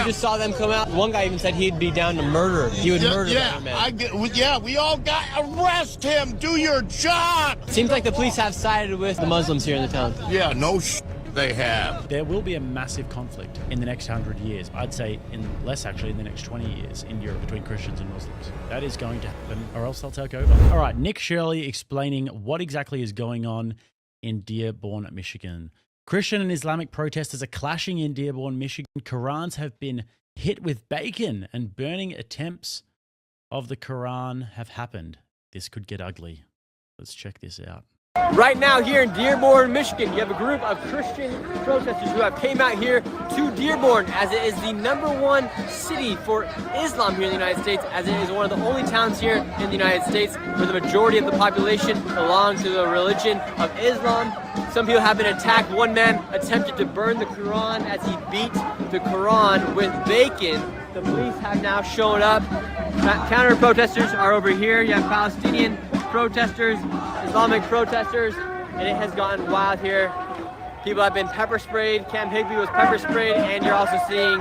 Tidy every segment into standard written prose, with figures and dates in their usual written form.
just saw them come out. One guy even said he'd be down to murder. He would murder that man. We all got arrest him. Do your job. Seems like the police have sided with the Muslims here in the town. Yeah, no they have. There will be a massive conflict in the next 100 years. I'd say actually in the next 20 years in Europe between Christians and Muslims. That is going to happen, or else they'll take over. All right, Nick Shirley explaining what exactly is going on in Dearborn, Michigan. Christian and Islamic protesters are clashing in Dearborn, Michigan. Qurans have been hit with bacon, and burning attempts of the Quran have happened. This could get ugly. Let's check this out. Right now here in Dearborn, Michigan, you have a group of Christian protesters who have came out here to Dearborn, as it is the #1 city for Islam here in the United States, as it is one of the only towns here in the United States where the majority of the population belongs to the religion of Islam. Some people have been attacked. One man attempted to burn the Quran as he beat the Quran with bacon. The police have now shown up. Counter protesters are over here. You have Palestinian protesters, Islamic protesters, and it has gotten wild here. People have been pepper sprayed. Camp Higbee was pepper sprayed, and you're also seeing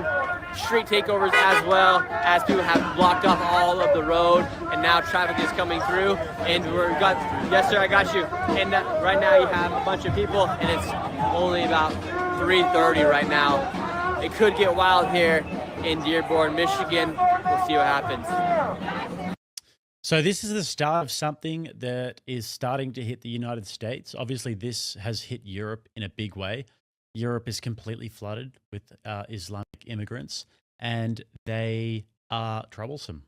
street takeovers as well, as people have blocked off all of the road, and now traffic is coming through. And yes sir, I got you. And right now you have a bunch of people, and it's only about 3:30 right now. It could get wild here in Dearborn, Michigan. We'll see what happens. So this is the start of something that is starting to hit the United States. Obviously, this has hit Europe in a big way. Europe is completely flooded with Islamic immigrants, and they are troublesome.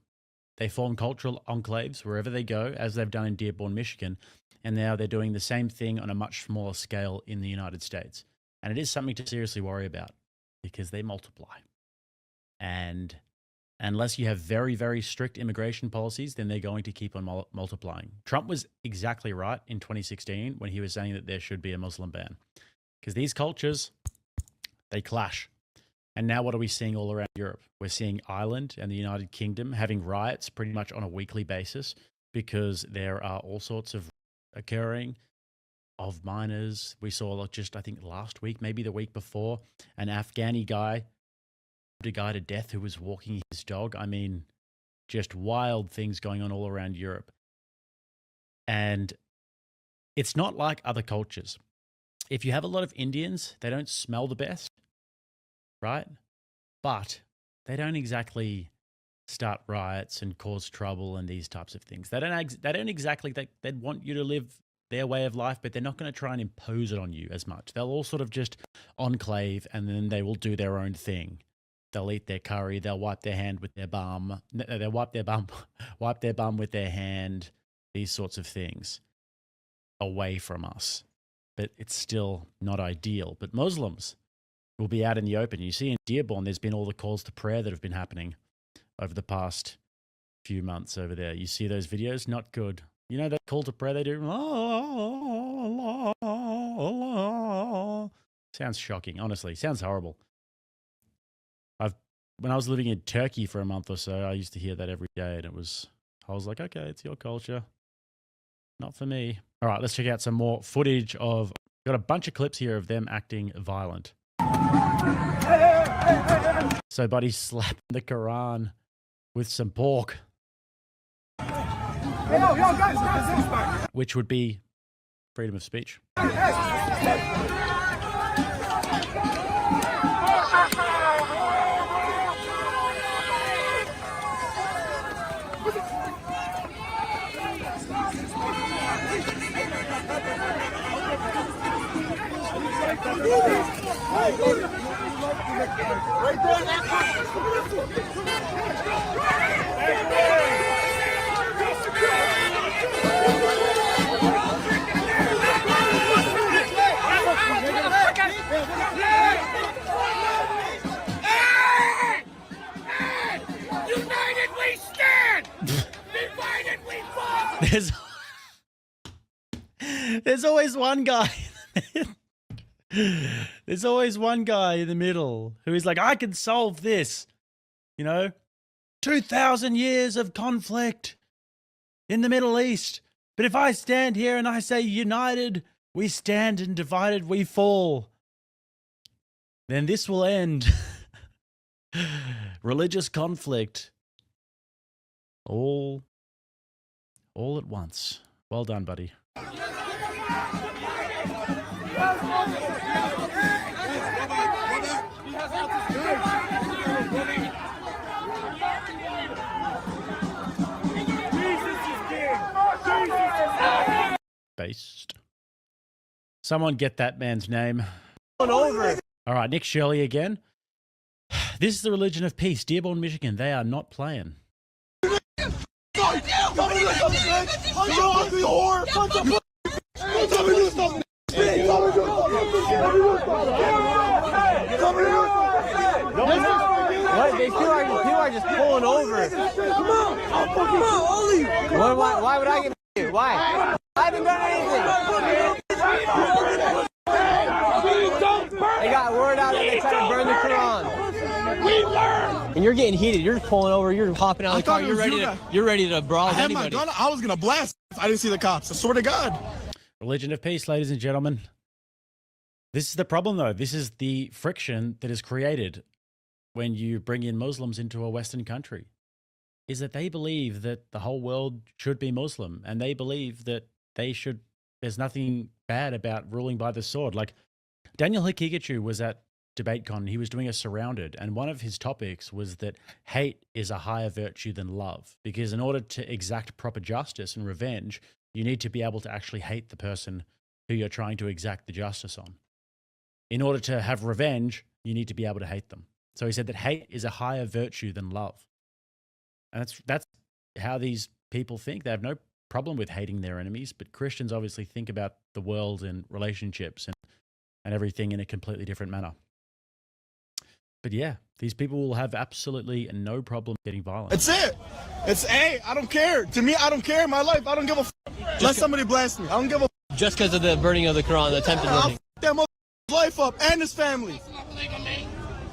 They form cultural enclaves wherever they go, as they've done in Dearborn, Michigan, and now they're doing the same thing on a much smaller scale in the United States. And it is something to seriously worry about because they multiply. And unless you have very, very strict immigration policies, then they're going to keep on multiplying. Trump was exactly right in 2016 when he was saying that there should be a Muslim ban. Because these cultures, they clash. And now what are we seeing all around Europe? We're seeing Ireland and the United Kingdom having riots pretty much on a weekly basis because there are all sorts of occurring of minors. We saw just, I think, last week, maybe the week before, an Afghani guy, a guy to death who was walking his dog. I mean, just wild things going on all around Europe. And it's not like other cultures. If you have a lot of Indians, they don't smell the best, right? But they don't exactly start riots and cause trouble and these types of things. They don't exactly, they'd want you to live their way of life, but they're not going to try and impose it on you as much. They'll all sort of just enclave, and then they will do their own thing. They'll eat their curry. They'll wipe their hand with their bum. They'll wipe their bum with their hand. These sorts of things away from us. But it's still not ideal. But Muslims will be out in the open. You see in Dearborn, there's been all the calls to prayer that have been happening over the past few months over there. You see those videos? Not good. You know that call to prayer they do? Sounds shocking, honestly. Sounds horrible. When I was living in Turkey for a month or so, I used to hear that every day, and I was like, okay, it's your culture. Not for me. All right, let's check out some more footage of, got a bunch of clips here of them acting violent. So Buddy's slapping the Quran with some pork. Which would be freedom of speech. United we stand! Divided we fall! There's always one guy. There's always one guy in the middle who is like, I can solve this. 2,000 years of conflict in the Middle East. But if I stand here and I say united we stand and divided we fall, then this will end. Religious conflict. All at once. Well done, buddy. Based. Someone get that man's name. Over. All right, Nick Shirley again. This is the religion of peace. Dearborn, Michigan. They are not playing. What? People are just pulling over. Come on, Ollie. Why would I get you? Why? I haven't done anything. They got word out that they tried to burn the Quran. We learned. And you're getting heated. You're just pulling over. You're hopping out of the car. thought it was You're ready to brawl I with had my anybody. gun. I was gonna blast. I didn't see the cops. I swear to God. Religion of peace, ladies and gentlemen. This is the problem, though. This is the friction that is created when you bring in Muslims into a Western country, is that they believe that the whole world should be Muslim, and they believe that there's nothing bad about ruling by the sword. Like, Daniel Hikigachu was at DebateCon. He was doing a surrounded, and one of his topics was that hate is a higher virtue than love, because in order to exact proper justice and revenge, you need to be able to actually hate the person who you're trying to exact the justice on. In order to have revenge, you need to be able to hate them. So he said that hate is a higher virtue than love. And that's how these people think. They have no problem with hating their enemies, but Christians obviously think about the world and relationships and everything in a completely different manner. But yeah, these people will have absolutely no problem getting violent. That's it. I don't care. To me, I don't care in my life. I don't give a let somebody blast me. I don't give a Just because of the burning of the Quran, the attempted I'll burning. that motherfucker's life up and his family.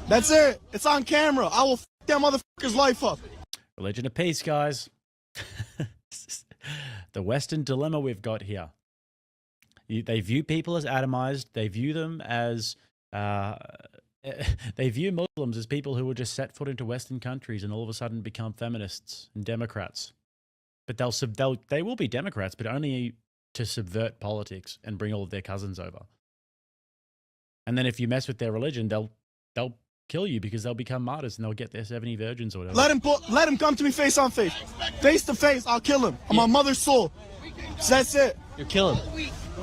That's it. It's on camera. I will that motherfucker's life up. Religion of peace, guys. The Western dilemma we've got here. They view people as atomized. They view them as... they view Muslims as people who will just set foot into Western countries and all of a sudden become feminists and Democrats. But they will be Democrats, but only to subvert politics and bring all of their cousins over. And then if you mess with their religion, they'll kill you because they'll become martyrs and they'll get their 70 virgins or whatever. Let him come to me face on face. Face to face, I'll kill him. On my mother's soul. So that's it. You're killing.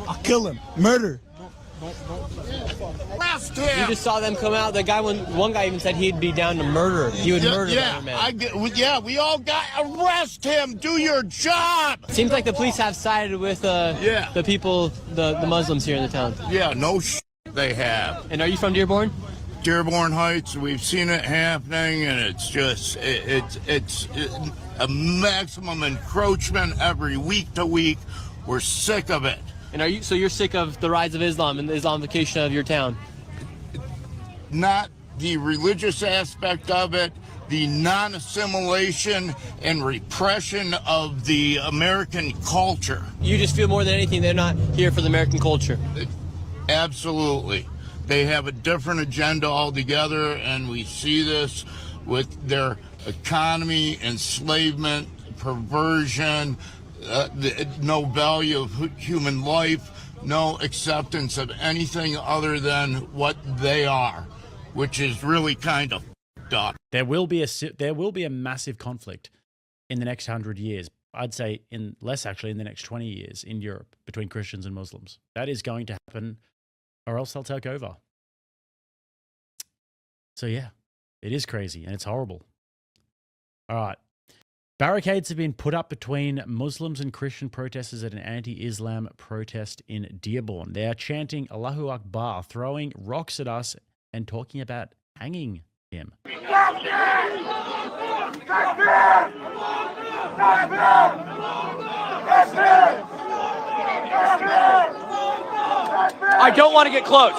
I'll kill him. Murder. Arrest You him. just saw them come out. The guy, one guy even said he'd be down to murder. He would murder another man. We all got arrest him. Do your job. Seems like the police have sided with the people, the Muslims here in the town. Yeah, no they have. And are you from Dearborn? Dearborn Heights, we've seen it happening, and it's just it's a maximum encroachment every week to week. We're sick of it. And you're sick of the rise of Islam and the Islamification of your town? Not the religious aspect of it, the non-assimilation and repression of the American culture. You just feel more than anything they're not here for the American culture. Absolutely. They have a different agenda altogether, and we see this with their economy, enslavement, perversion, no value of human life, no acceptance of anything other than what they are, which is really kind of f***ed up. There will be a massive conflict in the next 100 years. I'd say in the next 20 years in Europe between Christians and Muslims. That is going to happen, or else they'll take over. So yeah, it is crazy and it's horrible. All right. Barricades have been put up between Muslims and Christian protesters at an anti-Islam protest in Dearborn. They are chanting Allahu Akbar, throwing rocks at us and talking about hanging him. I don't want to get close.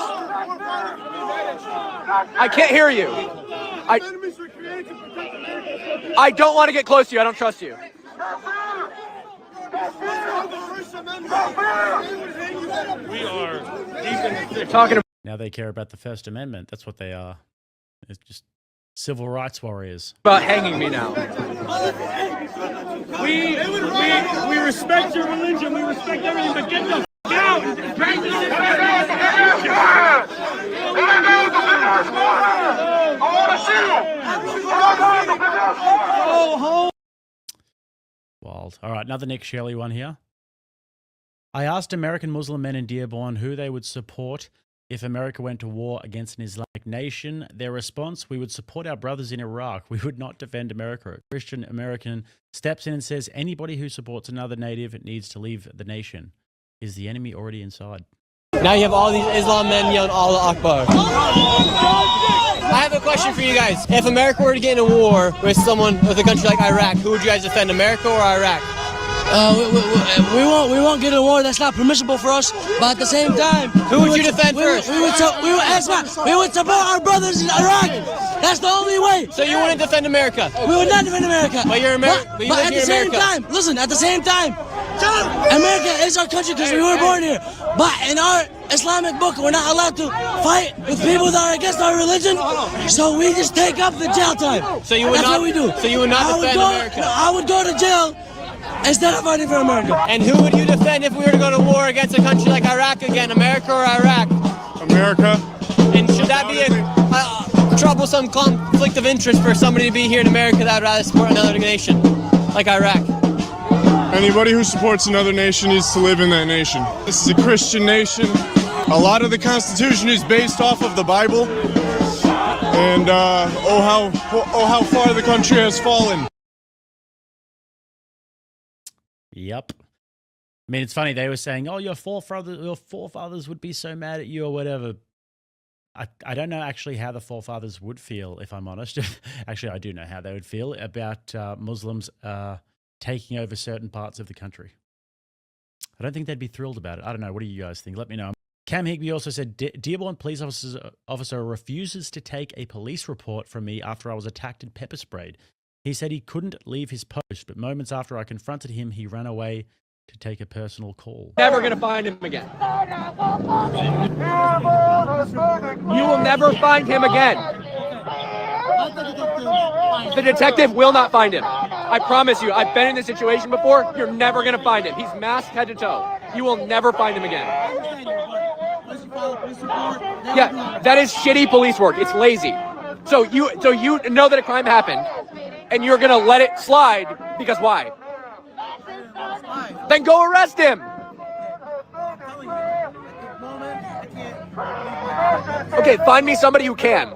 I can't hear you. I don't want to get close to you. I don't trust you. We are deep in the Talking about Now they care about the First Amendment. That's what they are. It's just civil rights warriors. About hanging me now. we respect your religion. We respect everything, but get the f*** out. Wild. All right, another Nick Shelley one here. I asked American Muslim men in Dearborn who they would support if America went to war against an Islamic nation. Their response, we would support our brothers in Iraq. We would not defend America. A Christian American steps in and says, anybody who supports another native needs to leave the nation. Is the enemy already inside? Now you have all these Islam men yelling Allah Akbar. I have a question for you guys. If America were to get in a war with a country like Iraq, who would you guys defend, America or Iraq? We won't get in a war. That's not permissible for us. But at the same time, Who would you defend first? We would support our brothers in Iraq. That's the only way. So you wouldn't defend America? We would not defend America. But you're American. But at the same time, listen. At the same time, America is our country because we were born here. But in our Islamic book, we're not allowed to fight with people that are against our religion. So we just take up the jail time. So you would That's not. what we do. So you would not defend America. I would go to jail instead of fighting for America. And who would you defend if we were to go to war against a country like Iraq again, America or Iraq? America. And should that be a troublesome conflict of interest for somebody to be here in America that would rather support another nation like Iraq? Anybody who supports another nation needs to live in that nation. This is a Christian nation. A lot of the Constitution is based off of the Bible. And oh how far the country has fallen. Yep. I mean, it's funny. They were saying, oh, your forefathers would be so mad at you or whatever. I don't know actually how the forefathers would feel, if I'm honest. Actually, I do know how they would feel about Muslims taking over certain parts of the country. I don't think they'd be thrilled about it. I don't know. What do you guys think? Let me know. Cam Higby also said, Dearborn police officer refuses to take a police report from me after I was attacked and pepper sprayed. He said he couldn't leave his post, but moments after I confronted him, he ran away to take a personal call. Never gonna find him again. You will never find him again. The detective will not find him. I promise you, I've been in this situation before. You're never gonna find him. He's masked head to toe. You will never find him again. Yeah, that is shitty police work. It's lazy. So you know that a crime happened, and you're gonna let it slide because why? Then go arrest him. Okay, find me somebody who can.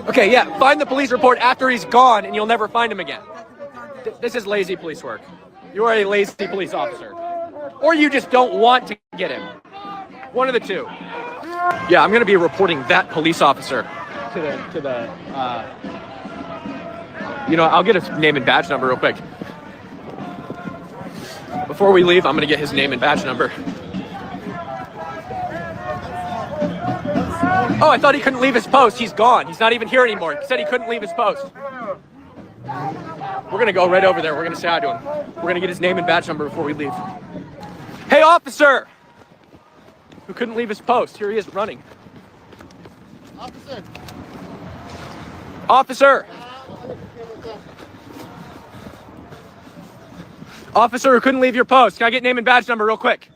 Okay, yeah, find the police report after he's gone, and you'll never find him again. This is lazy police work. You are a lazy police officer. Or you just don't want to get him. One of the two. Yeah, I'm going to be reporting that police officer to the I'll get his name and badge number real quick. Before we leave, I'm going to get his name and badge number. Oh, I thought he couldn't leave his post. He's gone. He's not even here anymore. He said he couldn't leave his post. We're going to go right over there. We're going to say hi to him. We're going to get his name and badge number before we leave. Hey, officer! Who couldn't leave his post. Here he is running. Officer. Officer! Officer who couldn't leave your post. Can I get name and badge number real quick?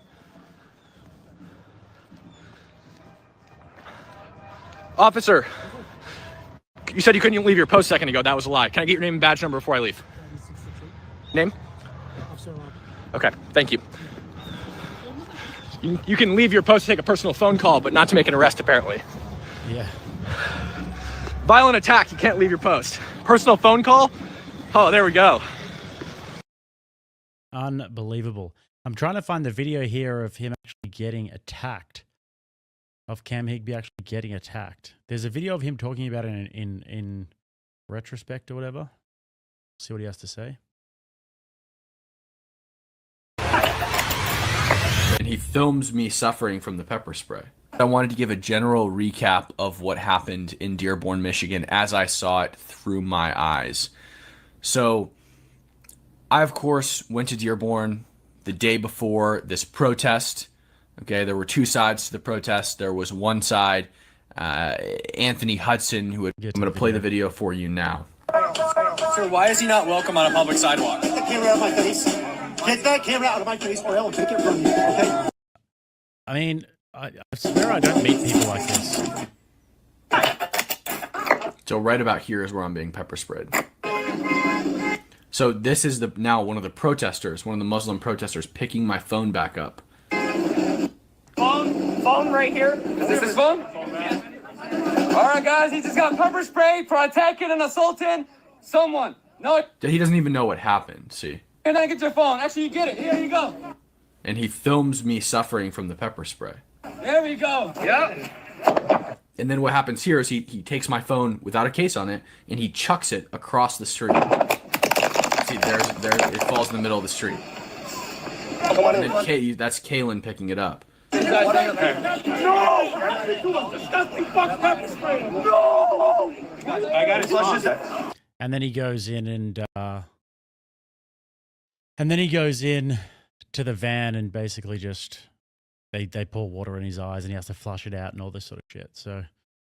Officer, you said you couldn't leave your post a second ago. That was a lie. Can I get your name and badge number before I leave? Name? Okay, thank you. You can leave your post to take a personal phone call, but not to make an arrest, apparently. Yeah. Violent attack, you can't leave your post. Personal phone call? Oh, there we go. Unbelievable. I'm trying to find the video here of him actually getting attacked. Of Cam Higby actually getting attacked. There's a video of him talking about it in retrospect or whatever. See what he has to say. And he films me suffering from the pepper spray. I wanted to give a general recap of what happened in Dearborn, Michigan as I saw it through my eyes. So, I of course went to Dearborn the day before this protest Okay, there were two sides to the protest. There was one side, Anthony Hudson, who I'm going to play the video for you now. Sir, why is he not welcome on a public sidewalk? Get the camera out of my face. Get that camera out of my face, or I will take it from you. Okay. I mean, I swear I don't meet people like this. So right about here is where I'm being pepper sprayed. So this is now one of the protesters, one of the Muslim protesters, picking my phone back up. Phone right here. Is this his phone? All right, guys, he just got pepper sprayed for attacking and assaulting someone. No, He doesn't even know what happened, see? you're not get your phone. Actually, you get it. Here you go. And he films me suffering from the pepper spray. There we go. Yep. And then what happens here is he takes my phone without a case on it and he chucks it across the street. See, there it falls in the middle of the street. And then that's Kaylin picking it up. No! Disgusting fuck pepper spray. No! I got it. Flush this out. And then he goes in and then he goes in to the van and basically just they pour water in his eyes and he has to flush it out and all this sort of shit. So